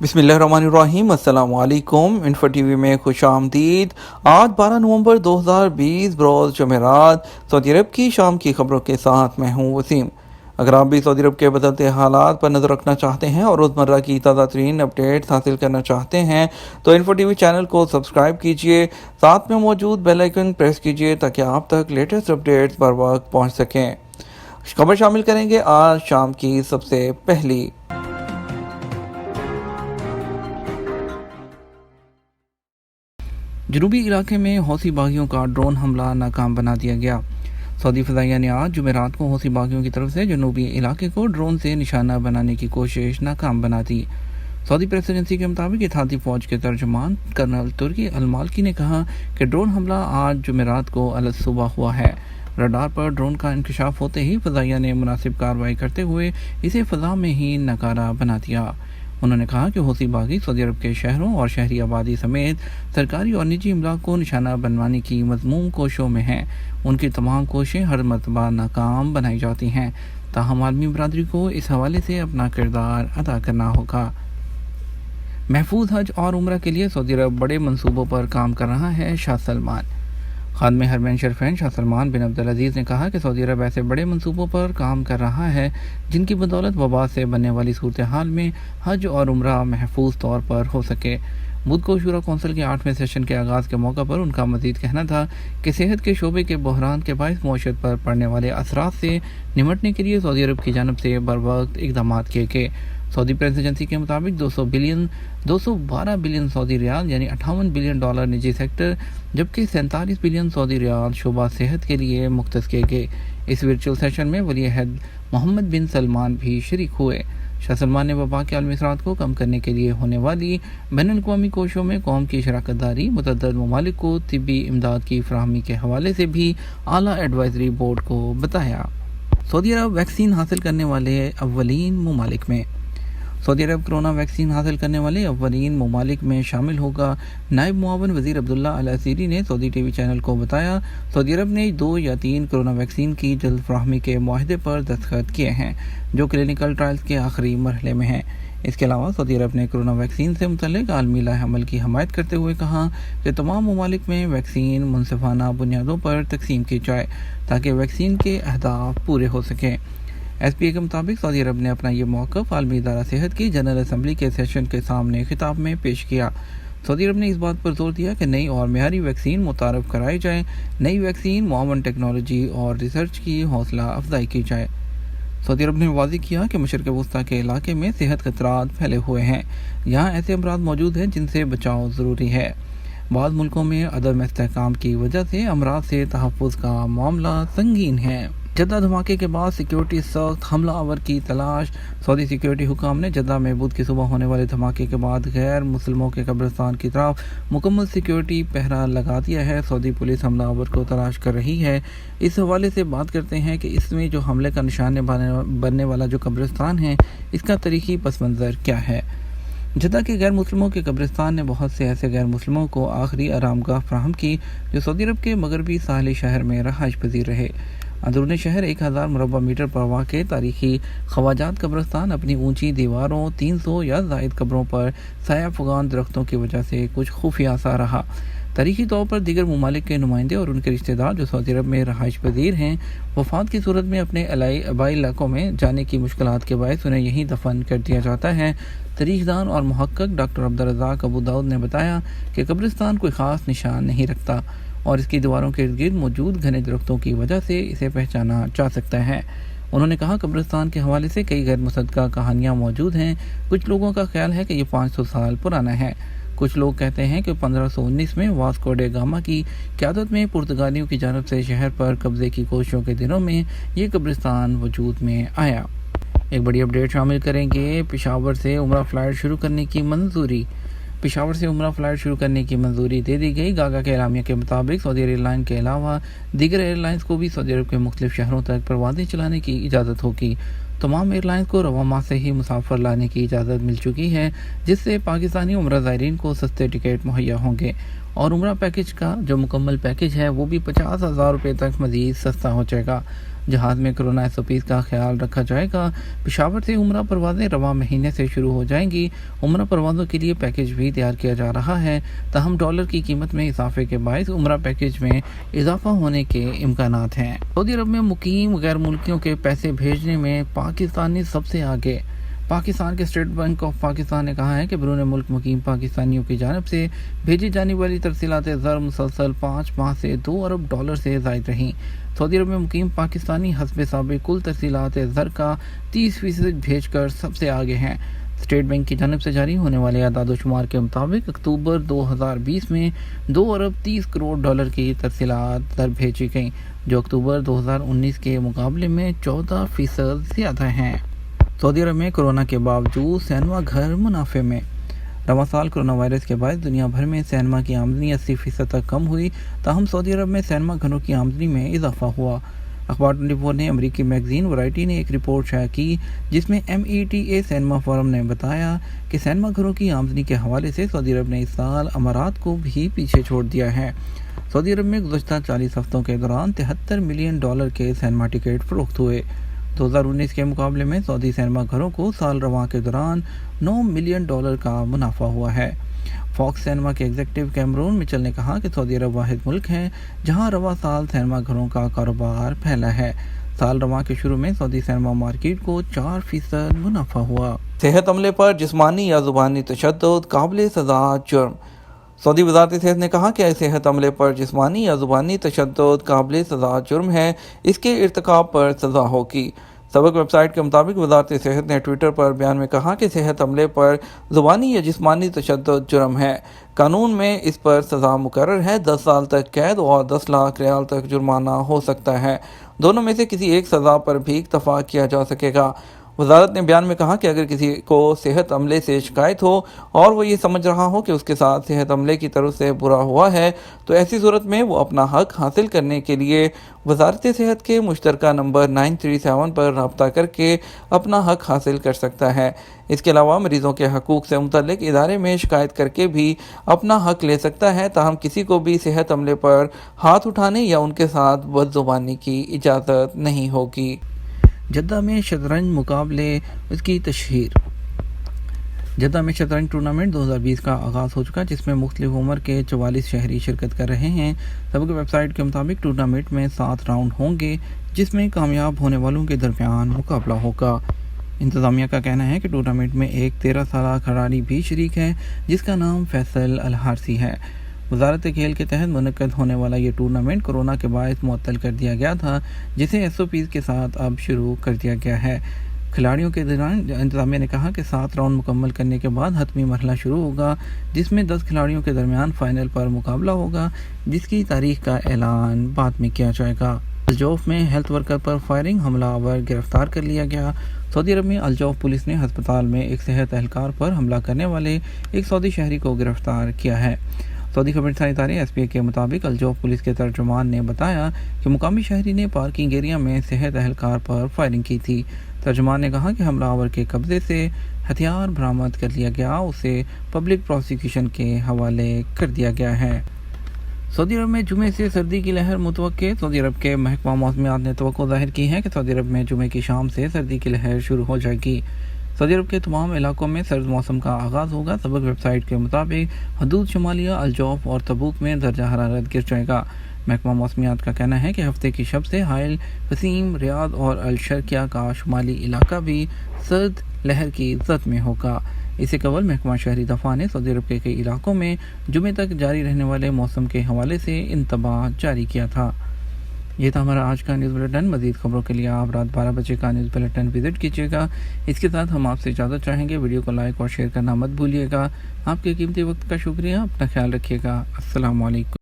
بسم اللہ الرحمن الرحیم۔ السلام علیکم، انفو ٹی وی میں خوش آمدید۔ آج 12 نومبر 2020 بروز جمعرات سعودی عرب کی شام کی خبروں کے ساتھ میں ہوں وسیم۔ اگر آپ بھی سعودی عرب کے بدلتے حالات پر نظر رکھنا چاہتے ہیں اور روزمرہ کی تازہ ترین اپڈیٹس حاصل کرنا چاہتے ہیں تو انفو ٹی وی چینل کو سبسکرائب کیجئے، ساتھ میں موجود بیل آئیکن پریس کیجئے تاکہ آپ تک لیٹسٹ اپڈیٹس بر وقت پہنچ سکیں۔ خبر شامل کریں گے آج شام کی سب سے پہلی۔ جنوبی علاقے میں حوثی باغیوں کا ڈرون حملہ ناکام بنا دیا گیا۔ سعودی فضائیہ نے آج جمعرات کو حوثی باغیوں کی طرف سے جنوبی علاقے کو ڈرون سے نشانہ بنانے کی کوشش ناکام بنا دی۔ سعودی پریس ایجنسی کے مطابق اتحادی فوج کے ترجمان کرنل ترکی المالکی نے کہا کہ ڈرون حملہ آج جمعرات کو صبح ہوا ہے۔ رڈار پر ڈرون کا انکشاف ہوتے ہی فضائیہ نے مناسب کارروائی کرتے ہوئے اسے فضا میں ہی ناکارہ بنا دیا۔ انہوں نے کہا کہ حوثی باغی سعودی عرب کے شہروں اور شہری آبادی سمیت سرکاری اور نجی املاک کو نشانہ بنوانے کی مذموم کوششوں میں ہیں۔ ان کی تمام کوششیں ہر مرتبہ ناکام بنائی جاتی ہیں، تاہم عالمی برادری کو اس حوالے سے اپنا کردار ادا کرنا ہوگا۔ محفوظ حج اور عمرہ کے لیے سعودی عرب بڑے منصوبوں پر کام کر رہا ہے: شاہ سلمان۔ خادم حرمین شریفین شاہ سلمان بن عبدالعزیز نے کہا کہ سعودی عرب ایسے بڑے منصوبوں پر کام کر رہا ہے جن کی بدولت وبا سے بننے والی صورتحال میں حج اور عمرہ محفوظ طور پر ہو سکے۔ بدھ کو شورا کونسل کے 8ویں سیشن کے آغاز کے موقع پر ان کا مزید کہنا تھا کہ صحت کے شعبے کے بحران کے باعث معیشت پر پڑنے والے اثرات سے نمٹنے کے لیے سعودی عرب کی جانب سے بروقت اقدامات کیے گئے۔ سعودی پریس ایجنسی کے مطابق 212 بلین سعودی ریال یعنی $58 بلین نجی سیکٹر جبکہ 47 بلین سعودی ریال شعبہ صحت کے لیے مختص کیے گئے۔ اس ورچوئل سیشن میں ولی عہد محمد بن سلمان بھی شریک ہوئے۔ شاہ سلمان نے وبا کے عالمی اثرات کو کم کرنے کے لیے ہونے والی بین الاقوامی کوششوں میں قوم کی شراکت داری، متعدد ممالک کو طبی امداد کی فراہمی کے حوالے سے بھی اعلیٰ ایڈوائزری بورڈ کو بتایا۔ سعودی عرب ویکسین حاصل کرنے والے اولین ممالک میں سعودی عرب کرونا ویکسین حاصل کرنے والے اولین ممالک میں شامل ہوگا۔ نائب معاون وزیر عبداللہ العسیری نے سعودی ٹی وی چینل کو بتایا، سعودی عرب نے 2 یا 3 کرونا ویکسین کی جلد فراہمی کے معاہدے پر دستخط کیے ہیں جو کلینکل ٹرائلز کے آخری مرحلے میں ہیں۔ اس کے علاوہ سعودی عرب نے کرونا ویکسین سے متعلق عالمی لائحہ عمل کی حمایت کرتے ہوئے کہا کہ تمام ممالک میں ویکسین منصفانہ بنیادوں پر تقسیم کی جائے تاکہ ویکسین کے اہداف پورے ہو سکیں۔ ایس پی اے کے مطابق سعودی عرب نے اپنا یہ موقف عالمی ادارہ صحت کی جنرل اسمبلی کے سیشن کے سامنے خطاب میں پیش کیا۔ سعودی عرب نے اس بات پر زور دیا کہ نئی اور معیاری ویکسین متعارف کرائی جائے، نئی ویکسین معاون ٹیکنالوجی اور ریسرچ کی حوصلہ افزائی کی جائے۔ سعودی عرب نے واضح کیا کہ مشرق وسطیٰ کے علاقے میں صحت خطرات پھیلے ہوئے ہیں، یہاں ایسے امراض موجود ہیں جن سے بچاؤ ضروری ہے۔ بعض ملکوں میں عدم استحکام کی وجہ سے امراض سے تحفظ کا معاملہ سنگین ہے۔ جدہ دھماکے کے بعد سیکیورٹی سخت حملہ آور کی تلاش۔ سعودی سیکیورٹی حکام نے جدہ میں بدھ کی صبح ہونے والے دھماکے کے بعد غیر مسلموں کے قبرستان کی طرف مکمل سیکیورٹی پہرا لگا دیا ہے۔ سعودی پولیس حملہ آور کو تلاش کر رہی ہے۔ اس حوالے سے بات کرتے ہیں کہ اس میں جو حملے کا نشان بننے والا جو قبرستان ہے اس کا تاریخی پس منظر کیا ہے۔ جدہ کے غیر مسلموں کے قبرستان نے بہت سے ایسے غیر مسلموں کو آخری آرام گاہ فراہم کی جو سعودی عرب کے مغربی ساحلی شہر میں رہائش پذیر رہے۔ اندرون شہر 1000 مربع میٹر پر واقع تاریخی خواجات قبرستان اپنی اونچی دیواروں، 300 یا زائد قبروں پر سایہ فگان درختوں کی وجہ سے کچھ خفیہ سا رہا۔ تاریخی طور پر دیگر ممالک کے نمائندے اور ان کے رشتہ دار جو سعودی عرب میں رہائش پذیر ہیں، وفات کی صورت میں اپنے آبائی علاقوں میں جانے کی مشکلات کے باعث انہیں یہیں دفن کر دیا جاتا ہے۔ تاریخ دان اور محقق ڈاکٹر عبدالرزاق ابو داؤد نے بتایا کہ قبرستان کوئی خاص نشان نہیں رکھتا اور اس کی دیواروں کے ارد گرد موجود گھنے درختوں کی وجہ سے اسے پہچانا جا سکتا ہے۔ انہوں نے کہا قبرستان کے حوالے سے کئی غیر مصدقہ کہانیاں موجود ہیں۔ کچھ لوگوں کا خیال ہے کہ یہ 500 سال پرانا ہے۔ کچھ لوگ کہتے ہیں کہ 1519 میں واسکو ڈے گاما کی قیادت میں پرتگالیوں کی جانب سے شہر پر قبضے کی کوششوں کے دنوں میں یہ قبرستان وجود میں آیا۔ ایک بڑی اپڈیٹ شامل کریں گے۔ پشاور سے عمرہ فلائٹ شروع کرنے کی منظوری۔ پشاور سے عمرہ فلائٹ شروع کرنے کی منظوری دے دی گئی۔ گاگا کے اعلامیہ کے مطابق سعودی ایئر لائن کے علاوہ دیگر ایئر لائنز کو بھی سعودی عرب کے مختلف شہروں تک پروازیں چلانے کی اجازت ہوگی۔ تمام ایئر لائنز کو رواں ماہ سے ہی مسافر لانے کی اجازت مل چکی ہے، جس سے پاکستانی عمرہ زائرین کو سستے ٹکٹ مہیا ہوں گے اور عمرہ پیکج کا جو مکمل پیکج ہے وہ بھی 50,000 روپے تک مزید سستا ہو جائے گا۔ جہاز میں کورونا SOPs کا خیال رکھا جائے گا۔ پشاور سے عمرہ پروازیں رواں مہینے سے شروع ہو جائیں گی۔ عمرہ پروازوں کے لیے پیکیج بھی تیار کیا جا رہا ہے، تاہم ڈالر کی قیمت میں اضافے کے باعث عمرہ پیکیج میں اضافہ ہونے کے امکانات ہیں۔ سعودی عرب میں مقیم غیر ملکیوں کے پیسے بھیجنے میں پاکستانی سب سے آگے۔ پاکستان کے اسٹیٹ بینک آف پاکستان نے کہا ہے کہ بیرون ملک مقیم پاکستانیوں کی جانب سے بھیجی جانے والی ترسیلات زر مسلسل 5 ماہ سے $2 ارب سے زائد رہیں۔ سعودی عرب میں مقیم پاکستانی حسب سابق کل ترسیلات زر کا 30% بھیج کر سب سے آگے ہیں۔ اسٹیٹ بینک کی جانب سے جاری ہونے والے اعداد و شمار کے مطابق اکتوبر 2020 میں $2 ارب 30 کروڑ کی ترسیلات زر بھیجی گئیں، جو اکتوبر 2019 کے مقابلے میں 14% زیادہ ہیں۔ سعودی عرب میں کورونا کے باوجود سینما گھر منافع میں۔ رواں سال کورونا وائرس کے باعث دنیا بھر میں سینما کی آمدنی 80% تک کم ہوئی، تاہم سعودی عرب میں سینما گھروں کی آمدنی میں اضافہ ہوا۔ اخبار 24 نے امریکی میگزین ورائٹی نے ایک رپورٹ شائع کی، جس میں META سینما فورم نے بتایا کہ سینما گھروں کی آمدنی کے حوالے سے سعودی عرب نے اس سال امارات کو بھی پیچھے چھوڑ دیا ہے۔ سعودی عرب میں گزشتہ 40 ہفتوں کے دوران $73 ملین کے سینما ٹکٹ فروخت ہوئے۔ 2019 کے مقابلے میں سعودی سینما گھروں کو سال رواں کے دوران $9 ملین کا منافع ہوا ہے۔ فاکس سینما کے ایگزیکٹو کیمرون مچل نے کہا کہ سعودی عرب واحد ملک ہے جہاں رواں سال سینما گھروں کا کاروبار پھیلا ہے۔ سال رواں کے شروع میں سعودی سینما مارکیٹ کو 4% منافع ہوا۔ صحت عملے پر جسمانی یا زبانی تشدد قابل سزا جرم۔ سعودی وزارت صحت نے کہا کہ صحت عملے پر جسمانی یا زبانی تشدد قابل سزا جرم ہے، اس کے ارتکاب پر سزا ہوگی۔ سبق ویب سائٹ کے مطابق وزارت صحت نے ٹویٹر پر بیان میں کہا کہ صحت عملے پر زبانی یا جسمانی تشدد جرم ہے۔ قانون میں اس پر سزا مقرر ہے، 10 سال تک قید اور 10 لاکھ ریال تک جرمانہ ہو سکتا ہے۔ دونوں میں سے کسی ایک سزا پر بھی اتفاق کیا جا سکے گا۔ وزارت نے بیان میں کہا کہ اگر کسی کو صحت عملے سے شکایت ہو اور وہ یہ سمجھ رہا ہو کہ اس کے ساتھ صحت عملے کی طرف سے برا ہوا ہے، تو ایسی صورت میں وہ اپنا حق حاصل کرنے کے لیے وزارت صحت کے مشترکہ نمبر 937 پر رابطہ کر کے اپنا حق حاصل کر سکتا ہے۔ اس کے علاوہ مریضوں کے حقوق سے متعلق ادارے میں شکایت کر کے بھی اپنا حق لے سکتا ہے، تاہم کسی کو بھی صحت عملے پر ہاتھ اٹھانے یا ان کے ساتھ بدزبانی کی اجازت نہیں ہوگی۔ جدہ میں شطرنج مقابلے اس کی تشہیر۔ جدہ میں شطرنج ٹورنامنٹ 2020 کا آغاز ہو چکا، جس میں مختلف عمر کے 44 شہری شرکت کر رہے ہیں۔ سبق ویب سائٹ کے مطابق ٹورنامنٹ میں 7 راؤنڈ ہوں گے، جس میں کامیاب ہونے والوں کے درمیان مقابلہ ہوگا۔ انتظامیہ کا کہنا ہے کہ ٹورنامنٹ میں ایک 13 سالہ کھلاڑی بھی شریک ہے، جس کا نام فیصل الحارثی ہے۔ وزارت کھیل کے تحت منعقد ہونے والا یہ ٹورنامنٹ کورونا کے باعث معطل کر دیا گیا تھا، جسے SOPs کے ساتھ اب شروع کر دیا گیا ہے۔ کھلاڑیوں کے دوران انتظامیہ نے کہا کہ 7 راؤنڈ مکمل کرنے کے بعد حتمی مرحلہ شروع ہوگا، جس میں 10 کھلاڑیوں کے درمیان فائنل پر مقابلہ ہوگا، جس کی تاریخ کا اعلان بعد میں کیا جائے گا۔ الجوف میں ہیلتھ ورکر پر فائرنگ، حملہ آور گرفتار کر لیا گیا۔ سعودی عرب میں الجوف پولیس نے ہسپتال میں ایک صحت اہلکار پر حملہ کرنے والے ایک سعودی شہری کو گرفتار کیا ہے۔ سعودی خبر رساں ادارے SPA کے مطابق الجوف پولیس کے ترجمان نے بتایا کہ مقامی شہری نے پارکنگ ایریا میں صحت اہلکار پر فائرنگ کی تھی۔ ترجمان نے کہا کہ حملہ آور کے قبضے سے ہتھیار برآمد کر لیا گیا، اسے پبلک پروسیکیوشن کے حوالے کر دیا گیا ہے۔ سعودی عرب میں جمعے سے سردی کی لہر متوقع۔ سعودی عرب کے محکمہ موسمیات نے توقع ظاہر کی ہے کہ سعودی عرب میں جمعے کی شام سے سردی کی لہر شروع ہو جائے گی۔ سعودی عرب کے تمام علاقوں میں سرد موسم کا آغاز ہوگا۔ سبق ویب سائٹ کے مطابق حدود شمالیہ الجوف اور تبوک میں درجہ حرارت گر جائے گا۔ محکمہ موسمیات کا کہنا ہے کہ ہفتے کی شب سے حائل قسیم، ریاض اور الشرقیہ کا شمالی علاقہ بھی سرد لہر کی زد میں ہوگا۔ اس سے قبل محکمہ شہری دفاع نے سعودی عرب کے کئی علاقوں میں جمعے تک جاری رہنے والے موسم کے حوالے سے انتباہ جاری کیا تھا۔ یہ تھا ہمارا آج کا نیوز بلیٹن۔ مزید خبروں کے لیے آپ رات 12 بجے کا نیوز بلیٹن وزٹ کیجیے گا۔ اس کے ساتھ ہم آپ سے اجازت چاہیں گے، ویڈیو کو لائک اور شیئر کرنا مت بھولیے گا۔ آپ کے قیمتی وقت کا شکریہ، اپنا خیال رکھیے گا۔ السلام علیکم۔